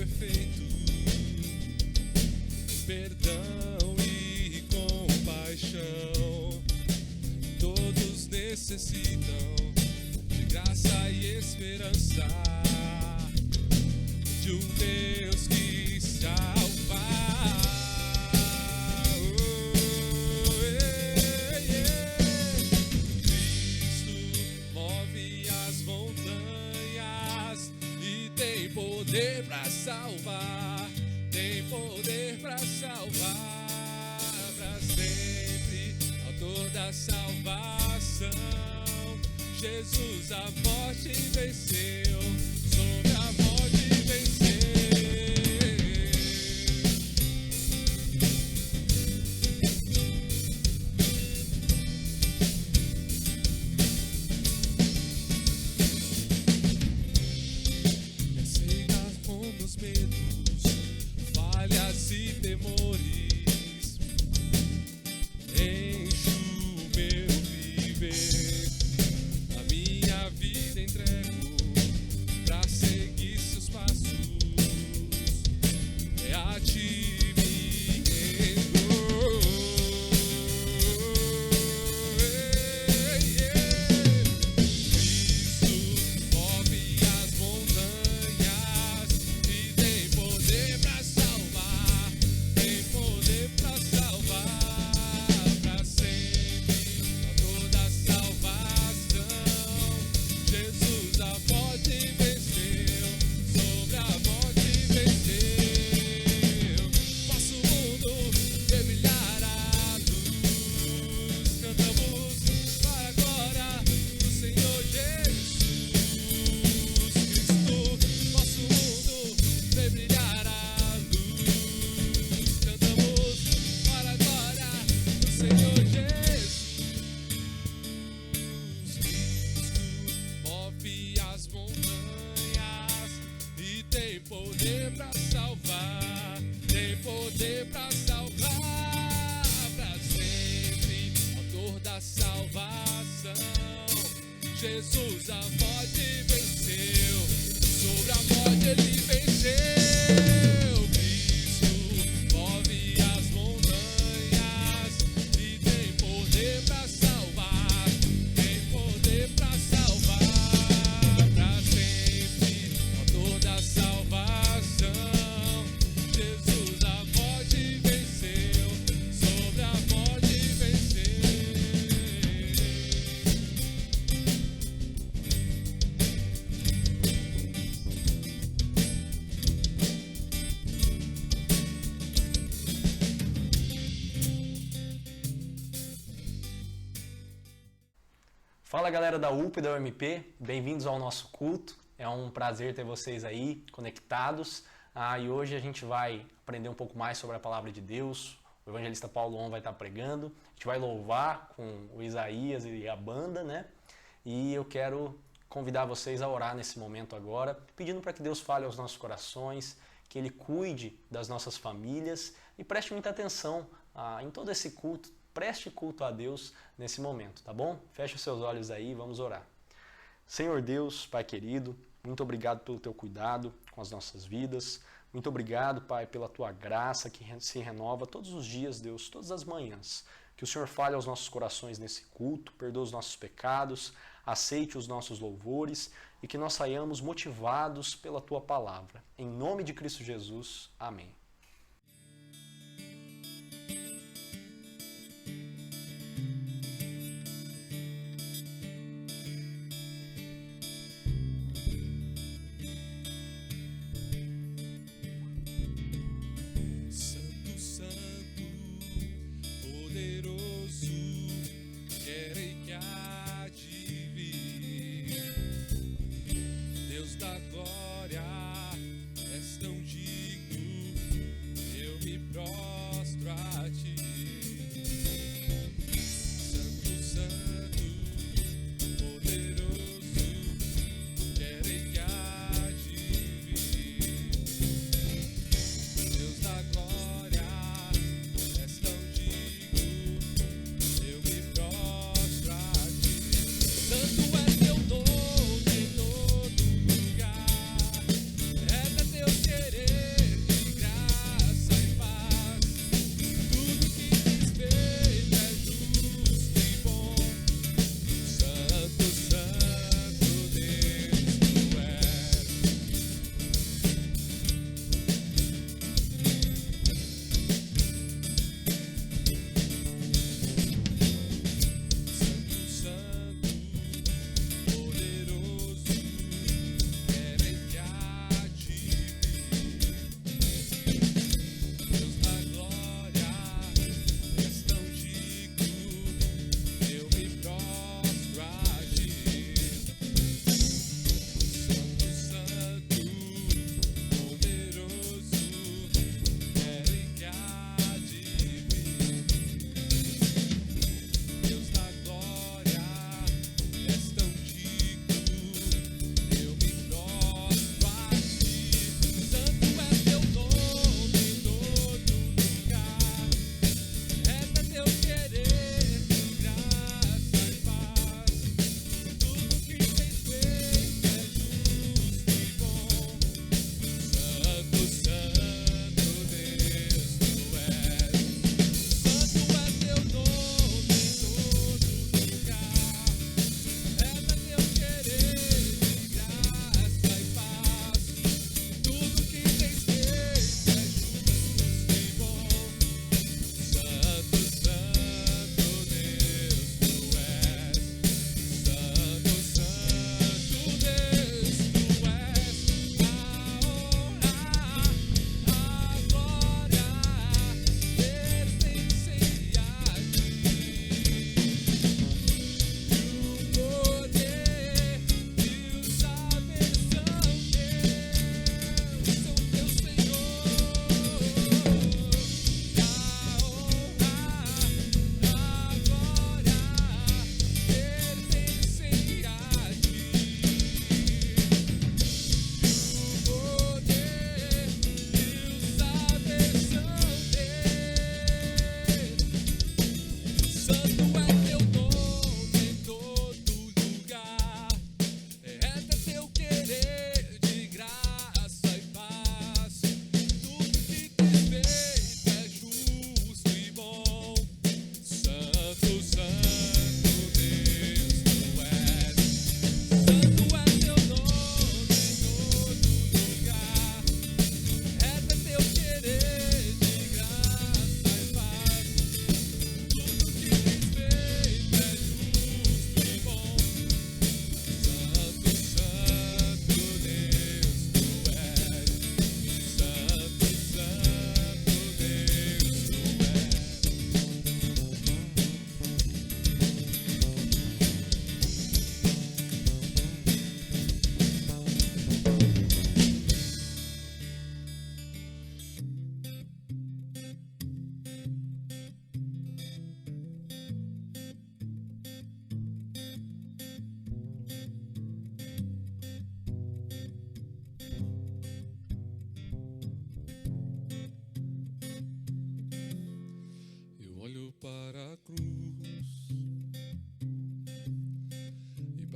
perfeito, perdão e compaixão. Todos necessitam de graça e esperança, de um Deus que salva. Cristo move as montanhas e tem poder pra salvar, tem poder pra salvar pra sempre. Autor da salvação, Jesus a morte venceu, sobre a morte venceu. Me aceita com meus medos, falhas e temores, enche o meu viver, a minha vida entrego pra seguir seus passos, é a ti me rendo. Cristo move as montanhas e tem poder pra salvar, tem poder pra salvar pra sempre. Autor da salvação, Jesus a morte venceu, sobre a morte venceu. Faça o mundo ver brilhar a luz, cantamos para a glória do Senhor Jesus Cristo. Faça o mundo ver brilhar a luz, cantamos para a glória do Senhor Jesus. Cristo move as montanhas e tem poder pra salvar, tem poder pra salvar pra sempre. Autor da salvação, Jesus a morte venceu, sobre a morte ele venceu. Cristo move as montanhas e tem poder pra salvar, tem poder pra salvar pra sempre. Autor da salvação, Jesus a morte venceu, sobre a morte venceu. Fala galera da UP e da UMP, bem-vindos ao nosso culto. É um prazer ter vocês aí conectados. E hoje a gente vai aprender um pouco mais sobre a palavra de Deus. O evangelista Paulo On vai estar pregando. A gente vai louvar com o Isaías e a banda, né? E eu quero convidar vocês a orar nesse momento agora, pedindo para que Deus fale aos nossos corações, que Ele cuide das nossas famílias e preste muita atenção em todo esse culto. Preste culto a Deus nesse momento, tá bom? Feche os seus olhos aí e vamos orar. Senhor Deus, Pai querido, muito obrigado pelo Teu cuidado com as nossas vidas. Muito obrigado, Pai, pela Tua graça que se renova todos os dias, Deus, todas as manhãs. Que o Senhor fale aos nossos corações nesse culto, perdoe os nossos pecados, aceite os nossos louvores e que nós saiamos motivados pela Tua palavra. Em nome de Cristo Jesus, amém. Santo, Santo, poderoso, querem que há de vir. Deus da glória, és tão digno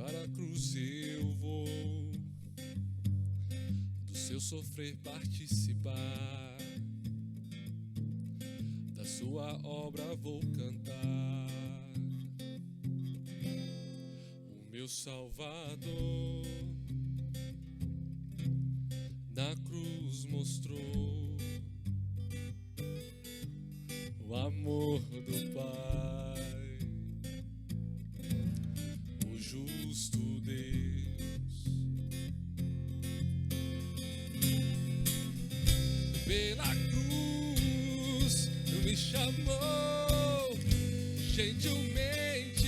Para a cruz eu vou, do seu sofrer participar, da sua obra vou cantar. O meu Salvador na cruz mostrou o amor do Pai, o justo Deus. Pela cruz me chamou, gentilmente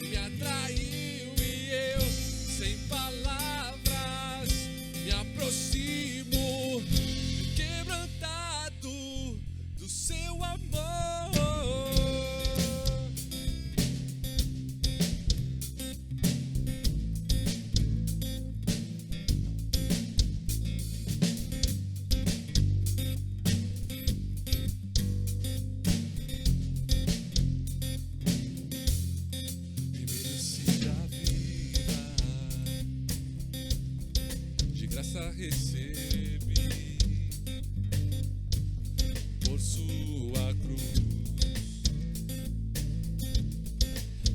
me atraiu e eu, sem palavras, me aproximo, quebrantado do seu amor. E mereci a vida, de graça recebi, por sua cruz,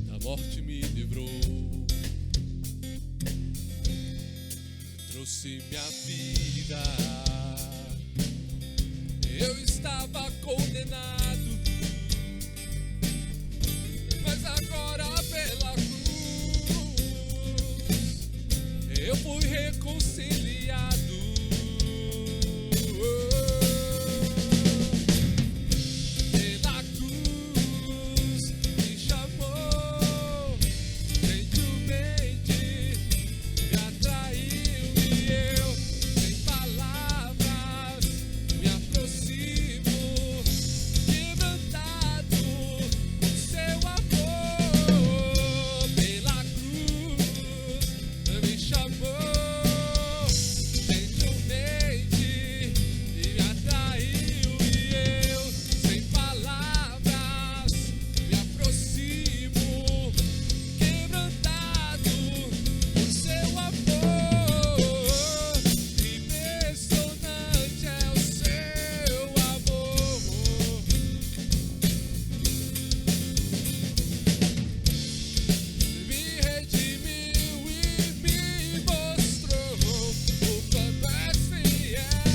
da morte me livrou, trouxe-me a vida. Eu estava condenado, mas agora pela cruz eu fui reconciliado. Pela cruz me chamou, gentilmente me atraiu e eu, sem palavras, me aproximo, quebrantado por seu amor. Pela cruz me chamou, gentilmente me atraiu e eu, sem palavras, me aproximo, quebrantado por seu amor. Impressionante é o seu amor. Me redimiu e me mostrou o quanto és fiel.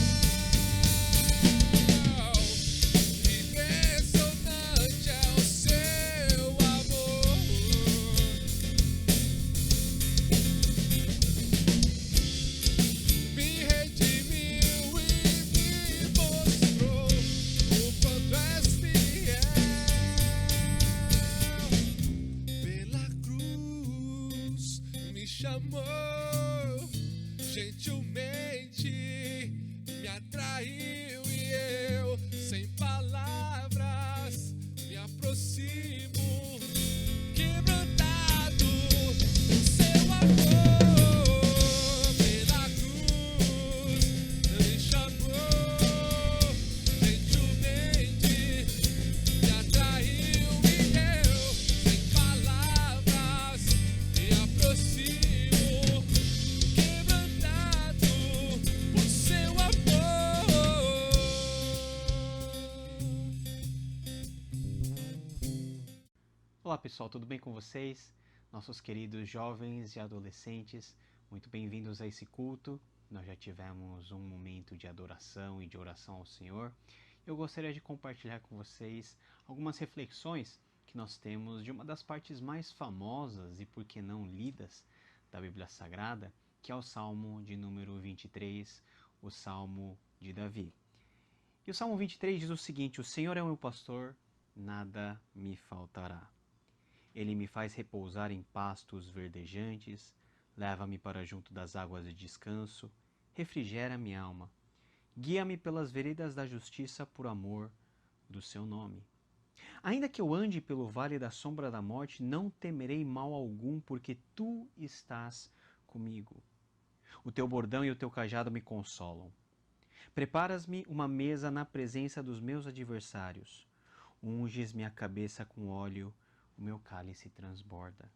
Impressionante é o seu amor. Me redimiu e me mostrou o quanto és fiel. Pela cruz me chamou, gentilmente me atraiu e eu, sem palavras, me aproximo, quebrantado por seu amor. Pela cruz me chamou, gentilmente me atraiu e eu, sem palavras, me aproximo, quebrantado por seu amor. Olá pessoal, tudo bem com vocês? Nossos queridos jovens e adolescentes, muito bem-vindos a esse culto. Nós já tivemos um momento de adoração e de oração ao Senhor. Eu gostaria de compartilhar com vocês algumas reflexões que nós temos de uma das partes mais famosas e, por que não, lidas da Bíblia Sagrada, que é o Salmo de número 23, o Salmo de Davi. E o Salmo 23 diz o seguinte: o Senhor é o meu pastor, nada me faltará. Ele me faz repousar em pastos verdejantes, leva-me para junto das águas de descanso, refrigera minha alma. Guia-me pelas veredas da justiça por amor do seu nome. Ainda que eu ande pelo vale da sombra da morte, não temerei mal algum, porque tu estás comigo. O teu bordão e o teu cajado me consolam. Preparas-me uma mesa na presença dos meus adversários. Unges minha cabeça com óleo, o meu cálice transborda.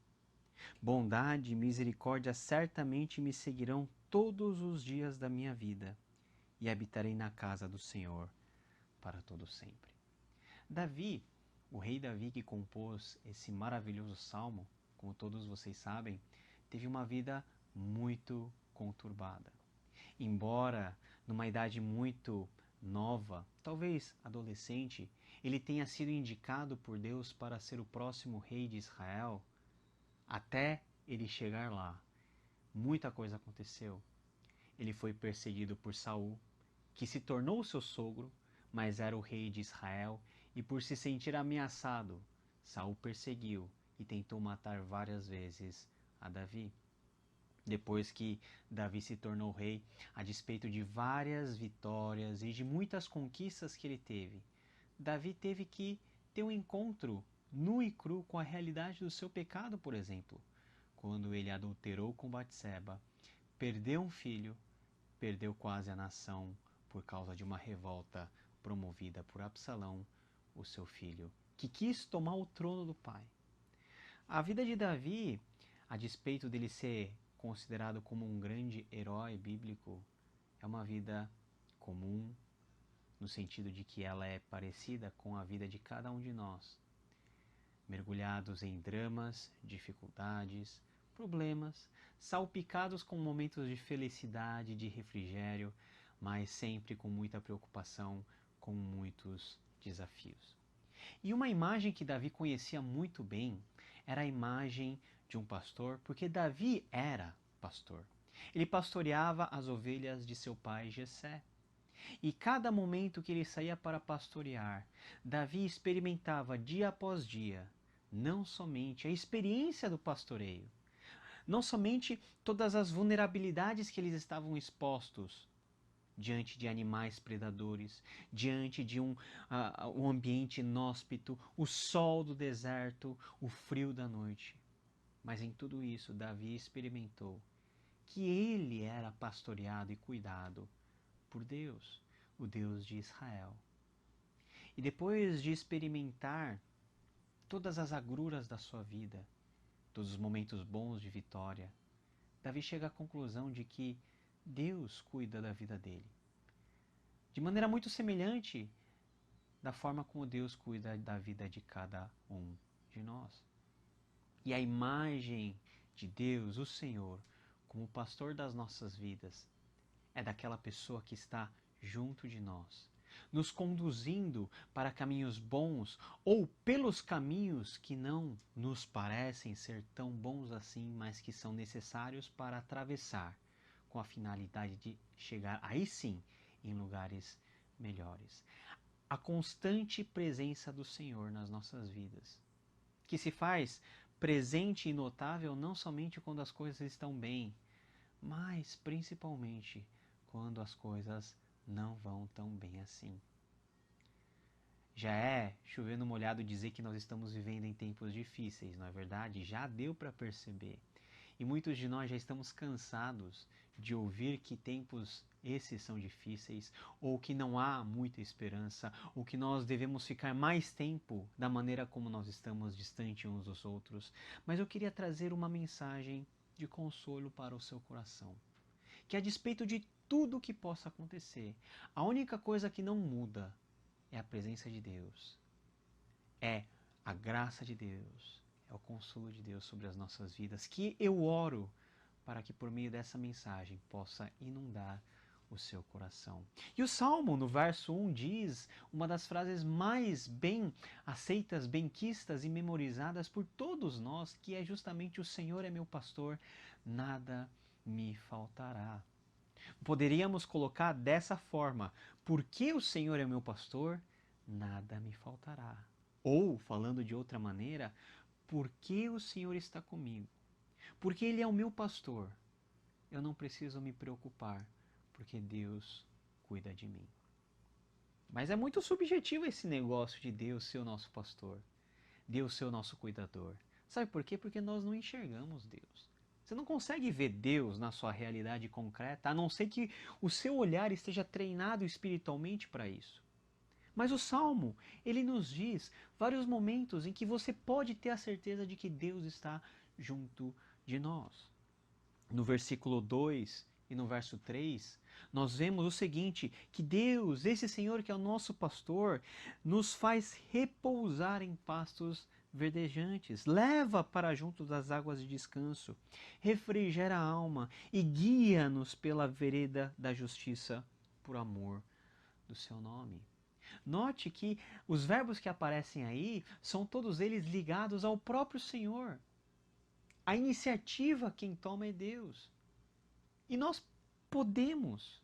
Bondade e misericórdia certamente me seguirão todos os dias da minha vida, e habitarei na casa do Senhor para todo sempre. Davi, o rei Davi que compôs esse maravilhoso salmo, como todos vocês sabem, teve uma vida muito conturbada. Embora numa idade muito nova, talvez adolescente, ele tenha sido indicado por Deus para ser o próximo rei de Israel, até ele chegar lá, muita coisa aconteceu. Ele foi perseguido por Saul, que se tornou seu sogro, mas era o rei de Israel, e por se sentir ameaçado, Saul perseguiu e tentou matar várias vezes a Davi. Depois que Davi se tornou rei, a despeito de várias vitórias e de muitas conquistas que ele teve, Davi teve que ter um encontro nu e cru com a realidade do seu pecado, por exemplo. Quando ele adulterou com Batseba, perdeu um filho, perdeu quase a nação por causa de uma revolta promovida por Absalão, o seu filho, que quis tomar o trono do pai. A vida de Davi, a despeito dele ser considerado como um grande herói bíblico, é uma vida comum, no sentido de que ela é parecida com a vida de cada um de nós. Mergulhados em dramas, dificuldades, problemas, salpicados com momentos de felicidade, de refrigério, mas sempre com muita preocupação, com muitos desafios. E uma imagem que Davi conhecia muito bem era a imagem de um pastor, porque Davi era pastor. Ele pastoreava as ovelhas de seu pai Jessé. E cada momento que ele saía para pastorear, Davi experimentava dia após dia, não somente a experiência do pastoreio, não somente todas as vulnerabilidades que eles estavam expostos diante de animais predadores, diante de um ambiente inóspito, o sol do deserto, o frio da noite. Mas em tudo isso, Davi experimentou que ele era pastoreado e cuidado por Deus, o Deus de Israel. E depois de experimentar todas as agruras da sua vida, todos os momentos bons de vitória, Davi chega à conclusão de que Deus cuida da vida dele. De maneira muito semelhante da forma como Deus cuida da vida de cada um de nós. E a imagem de Deus, o Senhor, como pastor das nossas vidas, é daquela pessoa que está junto de nós, nos conduzindo para caminhos bons ou pelos caminhos que não nos parecem ser tão bons assim, mas que são necessários para atravessar, com a finalidade de chegar aí sim em lugares melhores. A constante presença do Senhor nas nossas vidas, que se faz presente e notável não somente quando as coisas estão bem, mas principalmente quando as coisas não vão tão bem assim. Já é chover no molhado dizer que nós estamos vivendo em tempos difíceis, não é verdade? Já deu para perceber. E muitos de nós já estamos cansados de ouvir que tempos esses são difíceis, ou que não há muita esperança, ou que nós devemos ficar mais tempo da maneira como nós estamos distante uns dos outros. Mas eu queria trazer uma mensagem de consolo para o seu coração. Que a despeito de tudo que possa acontecer, a única coisa que não muda é a presença de Deus, é a graça de Deus, é o consolo de Deus sobre as nossas vidas, que eu oro para que por meio dessa mensagem possa inundar o seu coração. E o Salmo, no verso 1, diz uma das frases mais bem aceitas, benquistas e memorizadas por todos nós, que é justamente: o Senhor é meu pastor, nada me faltará. Poderíamos colocar dessa forma: porque o Senhor é meu pastor, nada me faltará. Ou, falando de outra maneira, porque o Senhor está comigo, porque Ele é o meu pastor, eu não preciso me preocupar, porque Deus cuida de mim. Mas é muito subjetivo esse negócio de Deus ser o nosso pastor, Deus ser o nosso cuidador. Sabe por quê? Porque nós não enxergamos Deus. Você não consegue ver Deus na sua realidade concreta, a não ser que o seu olhar esteja treinado espiritualmente para isso. Mas o Salmo, ele nos diz vários momentos em que você pode ter a certeza de que Deus está junto de nós. No versículo 2 e no verso 3, nós vemos o seguinte, que Deus, esse Senhor que é o nosso pastor, nos faz repousar em pastos verdejantes, leva para junto das águas de descanso, refrigera a alma e guia-nos pela vereda da justiça por amor do seu nome. Note que os verbos que aparecem aí são todos eles ligados ao próprio Senhor. A iniciativa quem toma é Deus. E nós podemos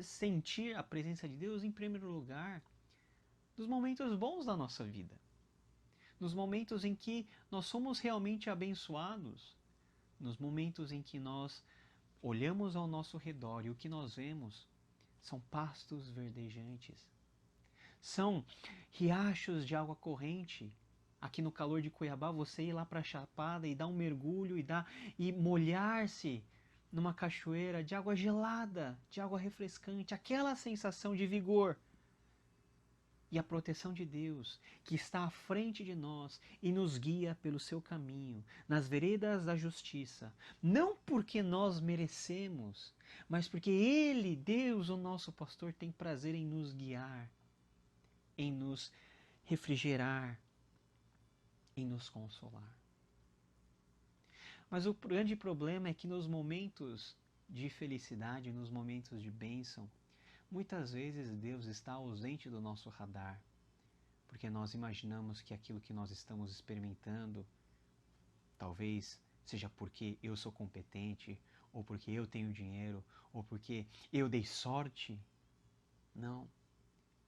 sentir a presença de Deus em primeiro lugar nos momentos bons da nossa vida. Nos momentos em que nós somos realmente abençoados. Nos momentos em que nós olhamos ao nosso redor e o que nós vemos são pastos verdejantes. São riachos de água corrente. Aqui no calor de Cuiabá, você ir lá para a Chapada e dar um mergulho e molhar-se numa cachoeira de água gelada, de água refrescante, aquela sensação de vigor. E a proteção de Deus, que está à frente de nós e nos guia pelo seu caminho, nas veredas da justiça. Não porque nós merecemos, mas porque Ele, Deus, o nosso pastor, tem prazer em nos guiar, em nos refrigerar, em nos consolar. Mas o grande problema é que nos momentos de felicidade, nos momentos de bênção, muitas vezes Deus está ausente do nosso radar, porque nós imaginamos que aquilo que nós estamos experimentando, talvez seja porque eu sou competente, ou porque eu tenho dinheiro, ou porque eu dei sorte. Não.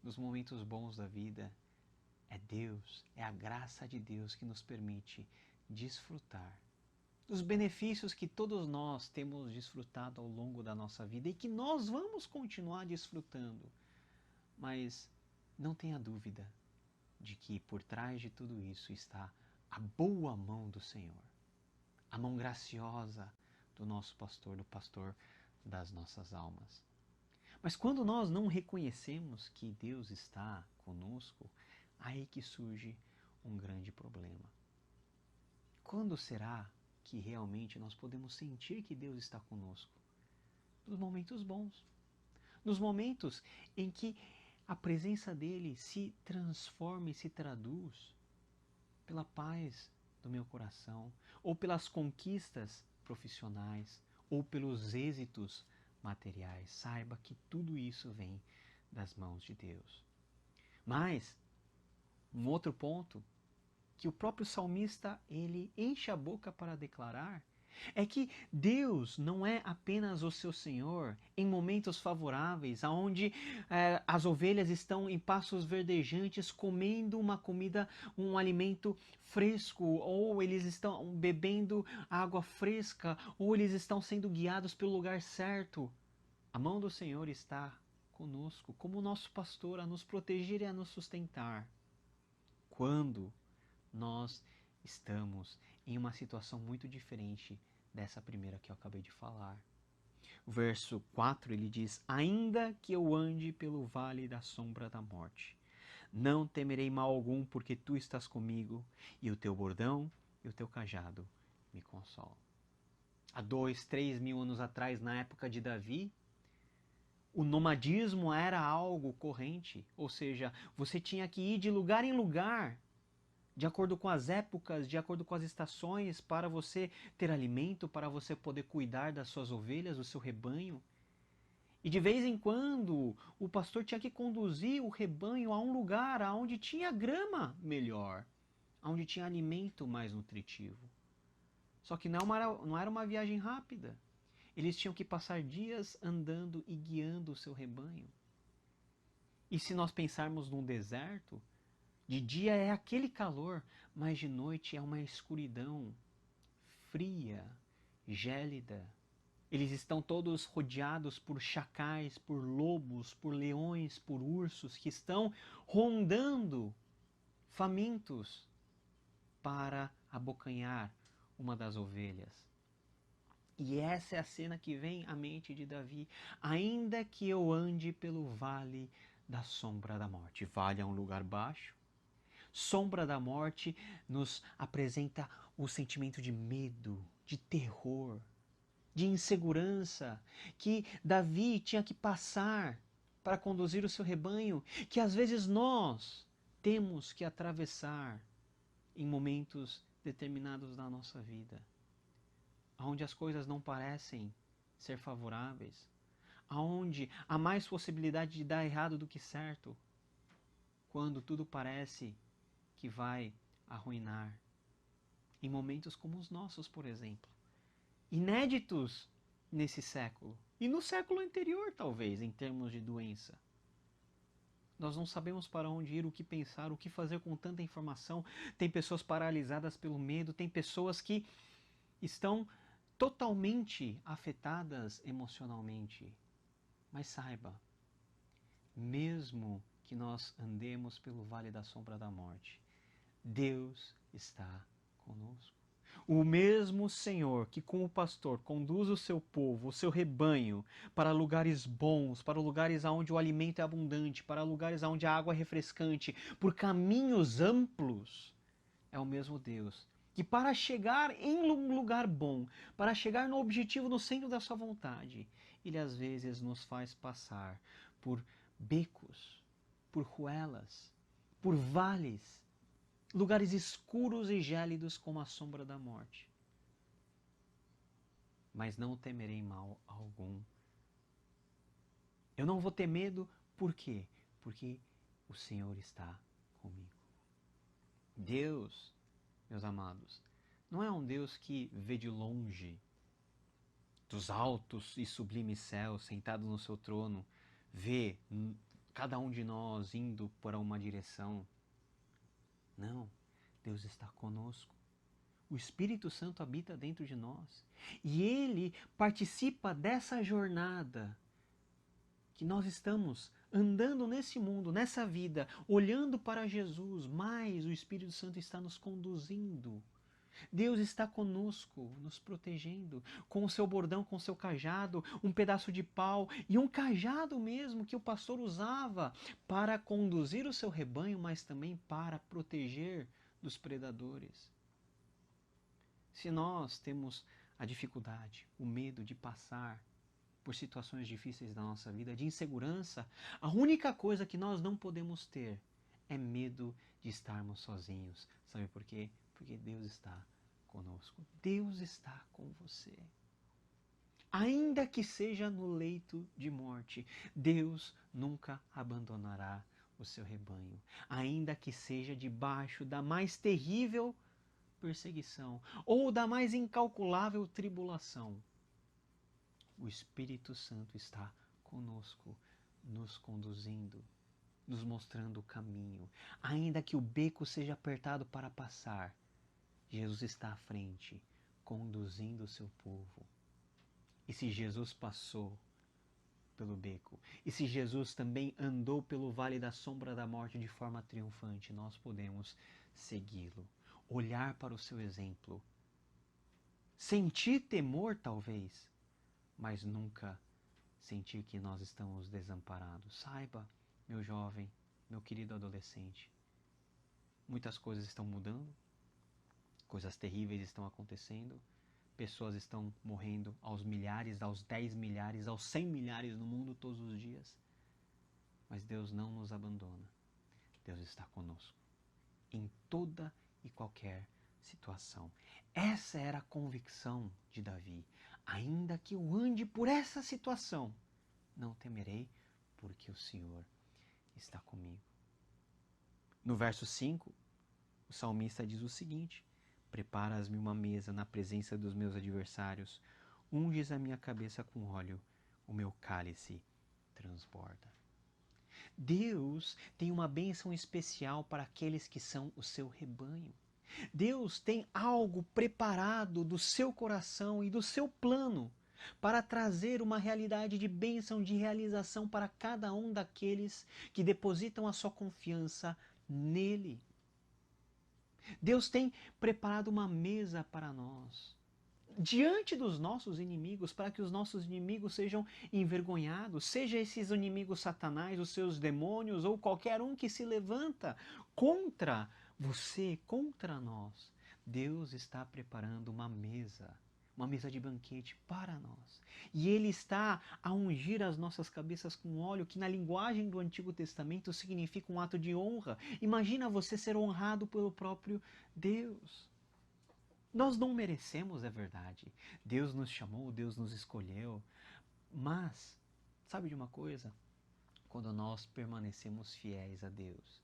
Nos momentos bons da vida, é Deus, é a graça de Deus que nos permite desfrutar dos benefícios que todos nós temos desfrutado ao longo da nossa vida e que nós vamos continuar desfrutando. Mas não tenha dúvida de que por trás de tudo isso está a boa mão do Senhor, a mão graciosa do nosso pastor, do pastor das nossas almas. Mas quando nós não reconhecemos que Deus está conosco, aí que surge um grande problema. Quando será que realmente nós podemos sentir que Deus está conosco? Nos momentos bons. Nos momentos em que a presença dele se transforma e se traduz pela paz do meu coração, ou pelas conquistas profissionais, ou pelos êxitos materiais. Saiba que tudo isso vem das mãos de Deus. Mas um outro ponto que o próprio salmista ele enche a boca para declarar é que Deus não é apenas o seu Senhor em momentos favoráveis, onde as ovelhas estão em pastos verdejantes comendo uma comida, um alimento fresco, ou eles estão bebendo água fresca, ou eles estão sendo guiados pelo lugar certo. A mão do Senhor está conosco, como nosso pastor, a nos proteger e a nos sustentar. Quando nós estamos em uma situação muito diferente dessa primeira que eu acabei de falar. O verso 4 ele diz: ainda que eu ande pelo vale da sombra da morte, não temerei mal algum, porque tu estás comigo, e o teu bordão e o teu cajado me consolam. Há 2, 3 mil anos atrás, na época de Davi, o nomadismo era algo corrente, ou seja, você tinha que ir de lugar em lugar, de acordo com as épocas, de acordo com as estações, para você ter alimento, para você poder cuidar das suas ovelhas, do seu rebanho. E de vez em quando, o pastor tinha que conduzir o rebanho a um lugar onde tinha grama melhor, onde tinha alimento mais nutritivo. Só que não era uma viagem rápida. Eles tinham que passar dias andando e guiando o seu rebanho. E se nós pensarmos num deserto, de dia é aquele calor, mas de noite é uma escuridão fria, gélida. Eles estão todos rodeados por chacais, por lobos, por leões, por ursos que estão rondando, famintos, para abocanhar uma das ovelhas. E essa é a cena que vem à mente de Davi. Ainda que eu ande pelo vale da sombra da morte. Vale é um lugar baixo. Sombra da morte nos apresenta o sentimento de medo, de terror, de insegurança que Davi tinha que passar para conduzir o seu rebanho, que às vezes nós temos que atravessar em momentos determinados da nossa vida, onde as coisas não parecem ser favoráveis, onde há mais possibilidade de dar errado do que certo, quando tudo parece que vai arruinar. Em momentos como os nossos, por exemplo, inéditos nesse século e no século anterior, talvez, em termos de doença. Nós não sabemos para onde ir, o que pensar, o que fazer com tanta informação. Tem pessoas paralisadas pelo medo, tem pessoas que estão totalmente afetadas emocionalmente. Mas saiba, mesmo que nós andemos pelo vale da sombra da morte, Deus está conosco. O mesmo Senhor que, como pastor, conduz o seu povo, o seu rebanho, para lugares bons, para lugares onde o alimento é abundante, para lugares onde a água é refrescante, por caminhos amplos, é o mesmo Deus que, para chegar em um lugar bom, para chegar no objetivo, no centro da sua vontade, Ele às vezes nos faz passar por becos, por ruelas, por vales, lugares escuros e gélidos como a sombra da morte. Mas não temerei mal algum. Eu não vou ter medo, por quê? Porque o Senhor está comigo. Deus, meus amados, não é um Deus que vê de longe, dos altos e sublimes céus, sentado no seu trono, vê cada um de nós indo para uma direção. Não, Deus está conosco. O Espírito Santo habita dentro de nós. E Ele participa dessa jornada que nós estamos andando nesse mundo, nessa vida, olhando para Jesus, mas o Espírito Santo está nos conduzindo. Deus está conosco, nos protegendo, com o seu bordão, com o seu cajado, um pedaço de pau e um cajado mesmo que o pastor usava para conduzir o seu rebanho, mas também para proteger dos predadores. Se nós temos a dificuldade, o medo de passar por situações difíceis da nossa vida, de insegurança, a única coisa que nós não podemos ter é medo de estarmos sozinhos. Sabe por quê? Porque Deus está conosco. Deus está com você. Ainda que seja no leito de morte, Deus nunca abandonará o seu rebanho. Ainda que seja debaixo da mais terrível perseguição ou da mais incalculável tribulação, o Espírito Santo está conosco, nos conduzindo, nos mostrando o caminho. Ainda que o beco seja apertado para passar, Jesus está à frente, conduzindo o seu povo. E se Jesus passou pelo beco, e se Jesus também andou pelo vale da sombra da morte de forma triunfante, nós podemos segui-lo, olhar para o seu exemplo, sentir temor talvez, mas nunca sentir que nós estamos desamparados. Saiba, meu jovem, meu querido adolescente, muitas coisas estão mudando, coisas terríveis estão acontecendo, pessoas estão morrendo aos milhares, aos 10 milhares, aos 100 milhares no mundo todos os dias. Mas Deus não nos abandona. Deus está conosco em toda e qualquer situação. Essa era a convicção de Davi. Ainda que eu ande por essa situação, não temerei, porque o Senhor está comigo. No verso 5, o salmista diz o seguinte: preparas-me uma mesa na presença dos meus adversários, unges a minha cabeça com óleo, o meu cálice transborda. Deus tem uma bênção especial para aqueles que são o seu rebanho. Deus tem algo preparado do seu coração e do seu plano para trazer uma realidade de bênção, de realização para cada um daqueles que depositam a sua confiança nele. Deus tem preparado uma mesa para nós, diante dos nossos inimigos, para que os nossos inimigos sejam envergonhados, seja esses inimigos Satanás, os seus demônios ou qualquer um que se levanta contra você, contra nós. Deus está preparando uma mesa de banquete para nós. E Ele está a ungir as nossas cabeças com óleo, que na linguagem do Antigo Testamento significa um ato de honra. Imagina você ser honrado pelo próprio Deus. Nós não merecemos, é verdade. Deus nos chamou, Deus nos escolheu. Mas, sabe de uma coisa? Quando nós permanecemos fiéis a Deus,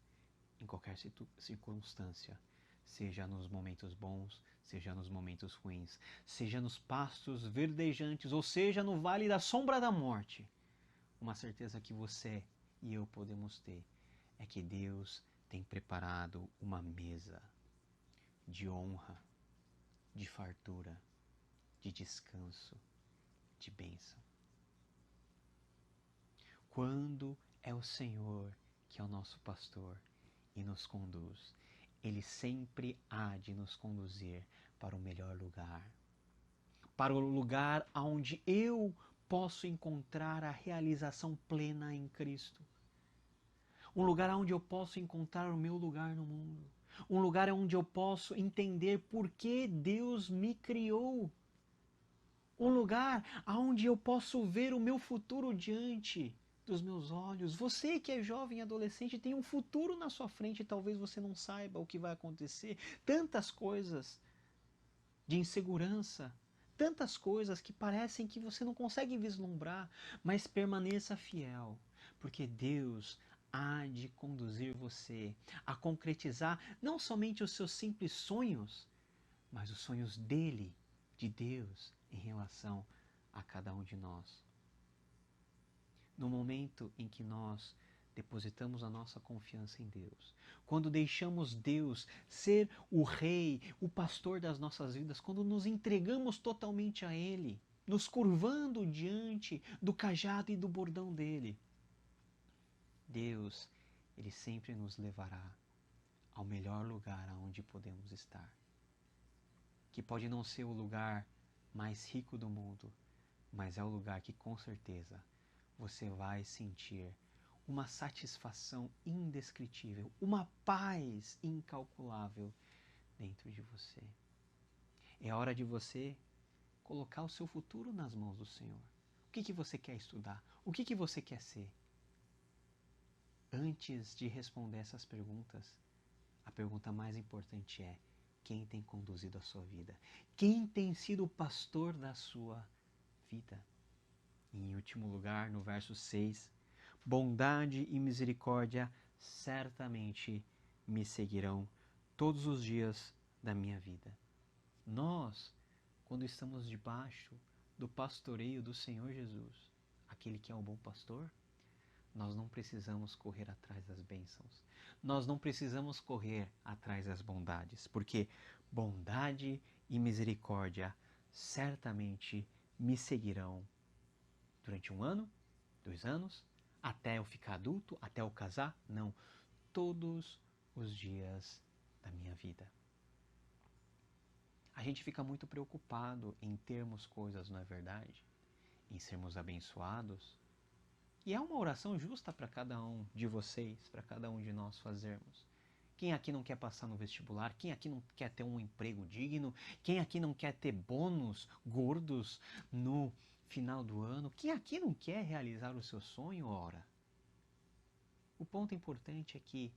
em qualquer circunstância, seja nos momentos bons, seja nos momentos ruins, seja nos pastos verdejantes, ou seja no vale da sombra da morte, uma certeza que você e eu podemos ter é que Deus tem preparado uma mesa de honra, de fartura, de descanso, de bênção. Quando é o Senhor que é o nosso pastor e nos conduz, Ele sempre há de nos conduzir para o melhor lugar. Para o lugar onde eu posso encontrar a realização plena em Cristo. Um lugar onde eu posso encontrar o meu lugar no mundo. Um lugar onde eu posso entender por que Deus me criou. Um lugar onde eu posso ver o meu futuro diante dos meus olhos. Você que é jovem e adolescente tem um futuro na sua frente, talvez você não saiba o que vai acontecer. Tantas coisas de insegurança, tantas coisas que parecem que você não consegue vislumbrar, mas permaneça fiel, porque Deus há de conduzir você a concretizar não somente os seus simples sonhos, mas os sonhos dele, de Deus, em relação a cada um de nós. No momento em que nós depositamos a nossa confiança em Deus, quando deixamos Deus ser o rei, o pastor das nossas vidas, quando nos entregamos totalmente a Ele, nos curvando diante do cajado e do bordão dele, Deus, Ele sempre nos levará ao melhor lugar aonde podemos estar. Que pode não ser o lugar mais rico do mundo, mas é o lugar que com certeza você vai sentir uma satisfação indescritível, uma paz incalculável dentro de você. É hora de você colocar o seu futuro nas mãos do Senhor. O que você quer estudar? O que você quer ser? Antes de responder essas perguntas, a pergunta mais importante é: quem tem conduzido a sua vida? Quem tem sido o pastor da sua vida? E em último lugar, no verso 6, bondade e misericórdia certamente me seguirão todos os dias da minha vida. Nós, quando estamos debaixo do pastoreio do Senhor Jesus, aquele que é o bom pastor, nós não precisamos correr atrás das bênçãos. Nós não precisamos correr atrás das bondades, porque bondade e misericórdia certamente me seguirão durante 1 ano, 2 anos, até eu ficar adulto, até eu casar? Não. Todos os dias da minha vida. A gente fica muito preocupado em termos coisas, não é verdade? Em sermos abençoados. E é uma oração justa para cada um de vocês, para cada um de nós fazermos. Quem aqui não quer passar no vestibular? Quem aqui não quer ter um emprego digno? Quem aqui não quer ter bônus gordos no final do ano? Quem aqui não quer realizar o seu sonho, ora? O ponto importante é que,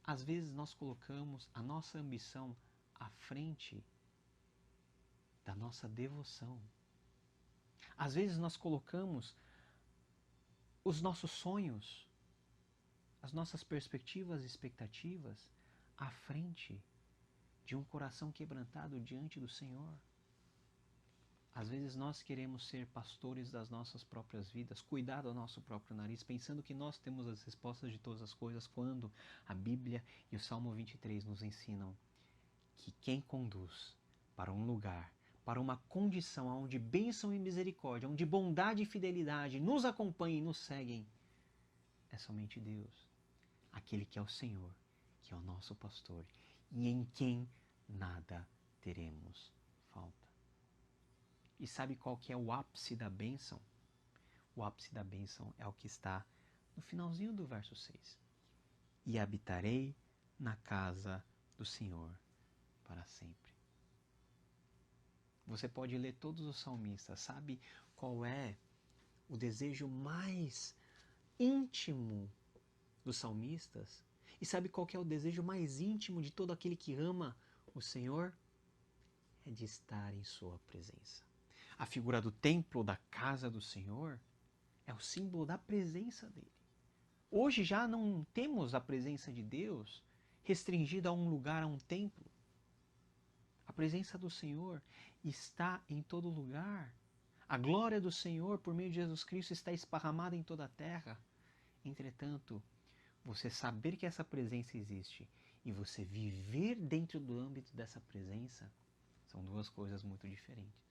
às vezes, nós colocamos a nossa ambição à frente da nossa devoção. Às vezes, nós colocamos os nossos sonhos, as nossas perspectivas e expectativas à frente de um coração quebrantado diante do Senhor. Às vezes nós queremos ser pastores das nossas próprias vidas, cuidar do nosso próprio nariz, pensando que nós temos as respostas de todas as coisas, quando a Bíblia e o Salmo 23 nos ensinam que quem conduz para um lugar, para uma condição onde bênção e misericórdia, onde bondade e fidelidade nos acompanhem e nos seguem, é somente Deus, aquele que é o Senhor, que é o nosso pastor, e em quem nada teremos falta. E sabe qual que é o ápice da bênção? O ápice da bênção é o que está no finalzinho do verso 6. E habitarei na casa do Senhor para sempre. Você pode ler todos os salmistas, sabe qual é o desejo mais íntimo dos salmistas? E sabe qual que é o desejo mais íntimo de todo aquele que ama o Senhor? É de estar em sua presença. A figura do templo, da casa do Senhor, é o símbolo da presença dele. Hoje já não temos a presença de Deus restringida a um lugar, a um templo. A presença do Senhor está em todo lugar. A glória do Senhor, por meio de Jesus Cristo, está esparramada em toda a terra. Entretanto, você saber que essa presença existe e você viver dentro do âmbito dessa presença são duas coisas muito diferentes.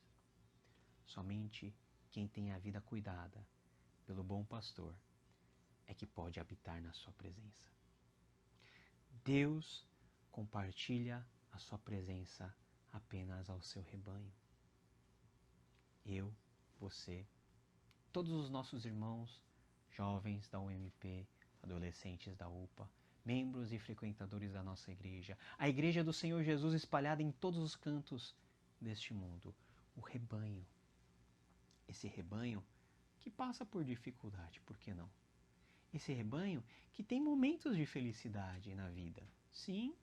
Somente quem tem a vida cuidada pelo bom pastor é que pode habitar na sua presença. Deus compartilha a sua presença apenas ao seu rebanho. Eu, você, todos os nossos irmãos, jovens da UMP, adolescentes da UPA, membros e frequentadores da nossa igreja, a igreja do Senhor Jesus espalhada em todos os cantos deste mundo, o rebanho. Esse rebanho que passa por dificuldade, por que não? Esse rebanho que tem momentos de felicidade na vida, sim,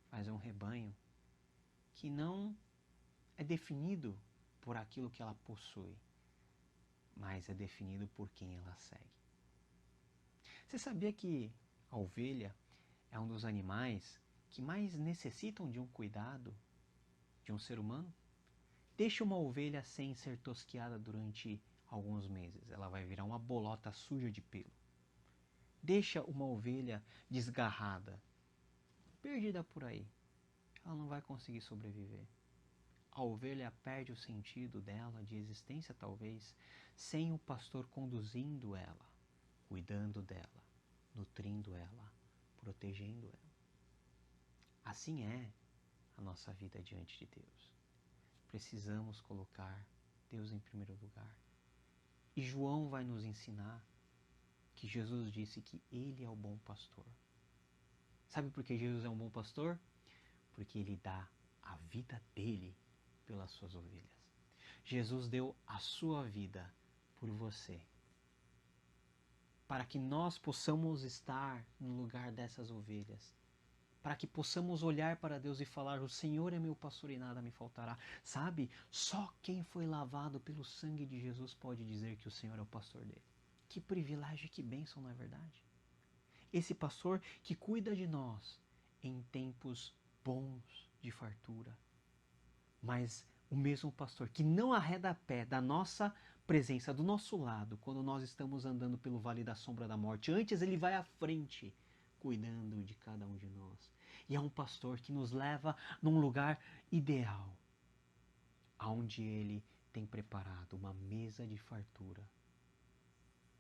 mas é um rebanho que não é definido por aquilo que ela possui, mas é definido por quem ela segue. Você sabia que a ovelha é um dos animais que mais necessitam de um cuidado de um ser humano? Deixa uma ovelha sem ser tosquiada durante alguns meses, ela vai virar uma bolota suja de pelo. Deixa uma ovelha desgarrada, perdida por aí, ela não vai conseguir sobreviver. A ovelha perde o sentido dela, de existência talvez, sem o pastor conduzindo ela, cuidando dela, nutrindo ela, protegendo ela. Assim é a nossa vida diante de Deus. Precisamos colocar Deus em primeiro lugar. E João vai nos ensinar que Jesus disse que Ele é o bom pastor. Sabe por que Jesus é um bom pastor? Porque Ele dá a vida dele pelas suas ovelhas. Jesus deu a sua vida por você, para que nós possamos estar no lugar dessas ovelhas, para que possamos olhar para Deus e falar: o Senhor é meu pastor e nada me faltará. Sabe, só quem foi lavado pelo sangue de Jesus pode dizer que o Senhor é o pastor dele. Que privilégio e que bênção, não é verdade? Esse pastor que cuida de nós em tempos bons de fartura, mas o mesmo pastor que não arreda pé da nossa presença, do nosso lado, quando nós estamos andando pelo vale da sombra da morte. Antes ele vai à frente, cuidando de cada um de nós. E é um pastor que nos leva num lugar ideal, onde ele tem preparado uma mesa de fartura,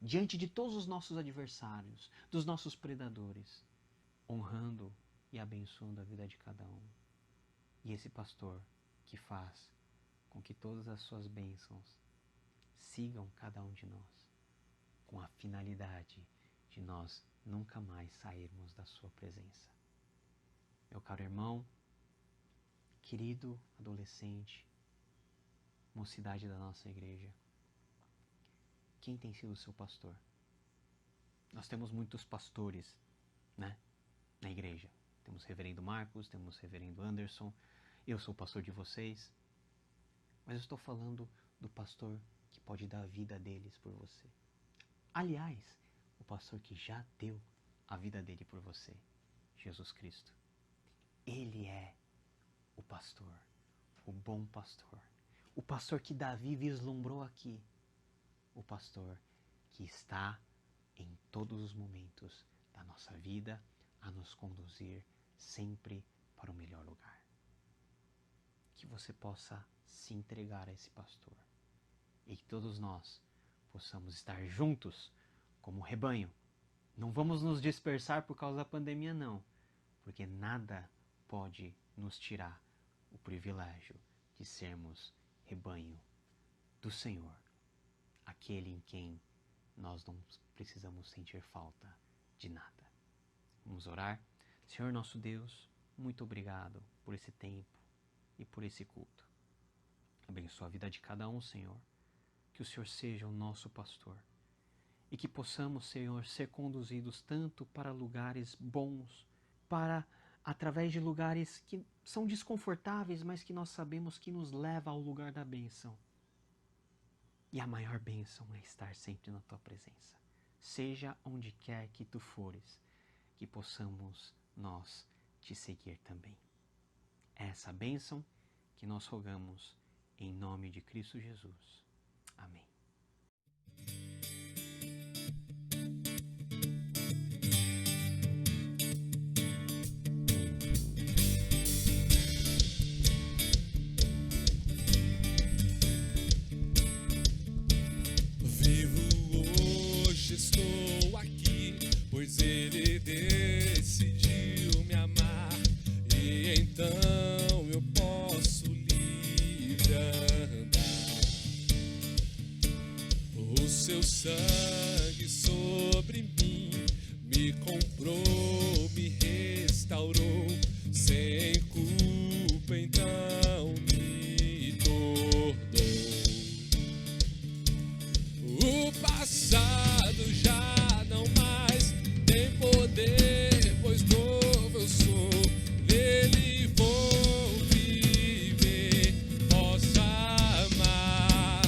diante de todos os nossos adversários, dos nossos predadores, honrando e abençoando a vida de cada um. E esse pastor que faz com que todas as suas bênçãos sigam cada um de nós, com a finalidade de nós nunca mais sairmos da sua presença. Meu caro irmão, querido adolescente, mocidade da nossa igreja, quem tem sido o seu pastor? Nós temos muitos pastores, né, na igreja. Temos o reverendo Marcos, temos o reverendo Anderson, eu sou o pastor de vocês, mas eu estou falando do pastor que pode dar a vida deles por você. Aliás, o pastor que já deu a vida dele por você, Jesus Cristo. Ele é o pastor, o bom pastor, o pastor que Davi vislumbrou aqui, o pastor que está em todos os momentos da nossa vida a nos conduzir sempre para o melhor lugar. Que você possa se entregar a esse pastor e que todos nós possamos estar juntos como rebanho. Não vamos nos dispersar por causa da pandemia, não, porque nada pode nos tirar o privilégio de sermos rebanho do Senhor, aquele em quem nós não precisamos sentir falta de nada. Vamos orar? Senhor nosso Deus, muito obrigado por esse tempo e por esse culto. Abençoa a vida de cada um, Senhor. Que o Senhor seja o nosso pastor. E que possamos, Senhor, ser conduzidos tanto para lugares bons, através de lugares que são desconfortáveis, mas que nós sabemos que nos leva ao lugar da bênção. E a maior bênção é estar sempre na tua presença. Seja onde quer que tu fores, que possamos nós te seguir também. É essa bênção que nós rogamos em nome de Cristo Jesus. Amém. Estou aqui, pois Ele decidiu me amar, e então eu posso livre andar. O seu sangue sobre mim me comprou, me restaurou, sem culpa então me tornou. O passado já não mais tem poder, pois novo eu sou, nele vou viver, posso amar.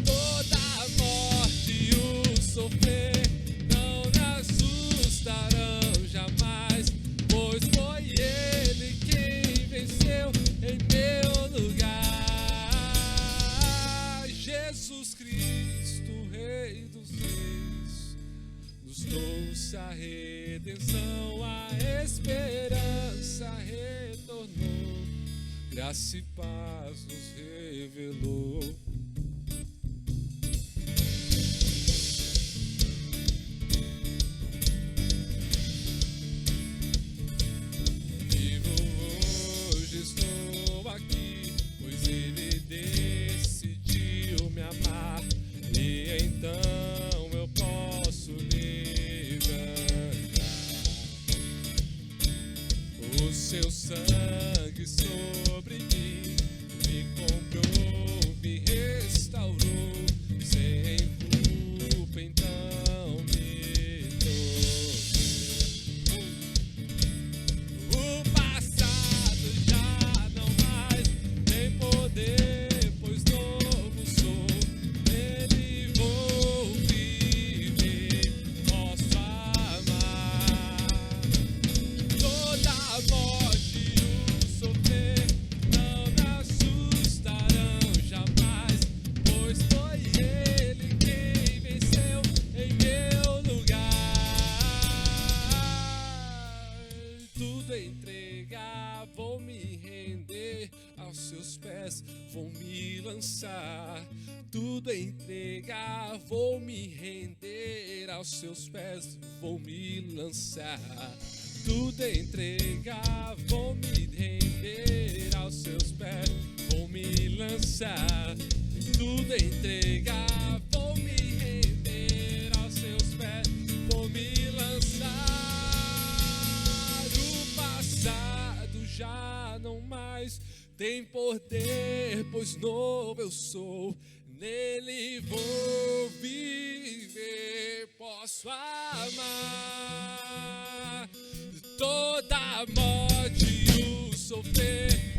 Toda a morte e o sofrer não me assustarão jamais, pois foi Ele quem venceu em meu lugar. Jesus Cristo, Rei dos Reis, nos trouxe a redenção, a esperança retornou, graça e paz nos revelou. Vivo hoje, estou aqui, pois Ele decidiu me amar, e então eu posso livre andar. O seu sangue sobre mim me comprou, me restaurou, sem culpa então me tornou. O passado já não mais tem poder, pois novo sou, nele vou viver, posso amar. Toda a morte e o sofrer não me assustarão jamais, pois foi Ele quem venceu em meu lugar. Tudo entregar, vou me render aos seus pés, vou me lançar. Tudo entregar, vou me render aos seus pés, vou me lançar. Tudo entregar, vou me render aos seus pés, vou me lançar. Tudo entregar, vou me render aos seus pés, vou me lançar. O passado já não mais tem poder, pois novo eu sou, nele vou viver, posso amar. Toda a morte e o sofrer